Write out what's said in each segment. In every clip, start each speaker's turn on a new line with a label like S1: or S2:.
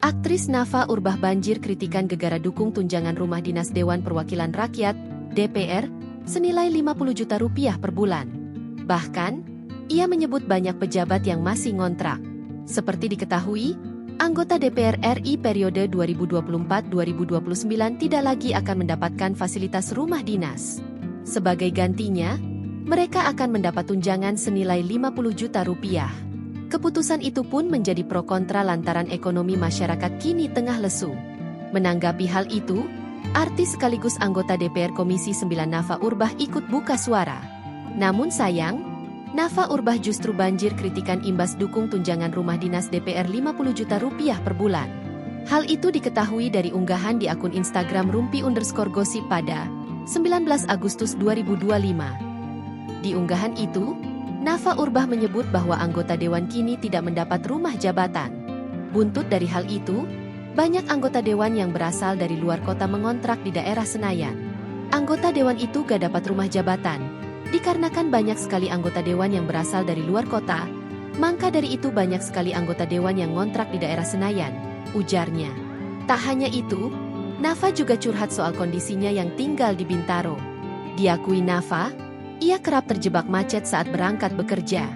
S1: Aktris Nafa Urbah banjir kritikan gegara dukung tunjangan rumah dinas Dewan Perwakilan Rakyat, DPR, senilai 50 juta rupiah per bulan. Bahkan, ia menyebut banyak pejabat yang masih ngontrak. Seperti diketahui, anggota DPR RI periode 2024-2029 tidak lagi akan mendapatkan fasilitas rumah dinas. Sebagai gantinya, mereka akan mendapat tunjangan senilai 50 juta rupiah. Keputusan itu pun menjadi pro kontra lantaran ekonomi masyarakat kini tengah lesu. Menanggapi hal itu, artis sekaligus anggota DPR Komisi 9 Nafa Urbah ikut buka suara. Namun sayang, Nafa Urbah justru banjir kritikan imbas dukung tunjangan rumah dinas DPR 50 juta rupiah per bulan. Hal itu diketahui dari unggahan di akun Instagram rumpi_gosip pada 19 Agustus 2025. Di unggahan itu, Nafa Urbah menyebut bahwa anggota dewan kini tidak mendapat rumah jabatan. Buntut dari hal itu, banyak anggota dewan yang berasal dari luar kota mengontrak di daerah Senayan. Anggota dewan itu gak dapat rumah jabatan, dikarenakan banyak sekali anggota dewan yang berasal dari luar kota, maka dari itu banyak sekali anggota dewan yang ngontrak di daerah Senayan, ujarnya. Tak hanya itu, Nafa juga curhat soal kondisinya yang tinggal di Bintaro. Diakui Nafa, ia kerap terjebak macet saat berangkat bekerja.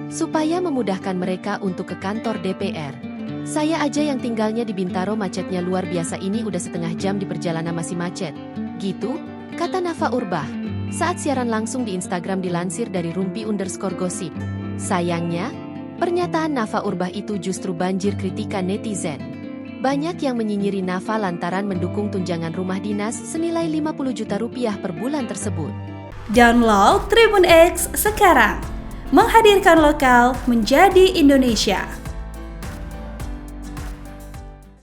S1: Supaya memudahkan mereka untuk ke kantor DPR. Saya aja yang tinggalnya di Bintaro macetnya luar biasa ini udah setengah jam di perjalanan masih macet. Gitu, kata Nafa Urbah. Saat siaran langsung di Instagram dilansir dari rumpi_gosip. Sayangnya, pernyataan Nafa Urbah itu justru banjir kritikan netizen. Banyak yang menyinyiri Nafa lantaran mendukung tunjangan rumah dinas senilai 50 juta rupiah per bulan tersebut.
S2: Download Tribun X sekarang, menghadirkan lokal menjadi Indonesia.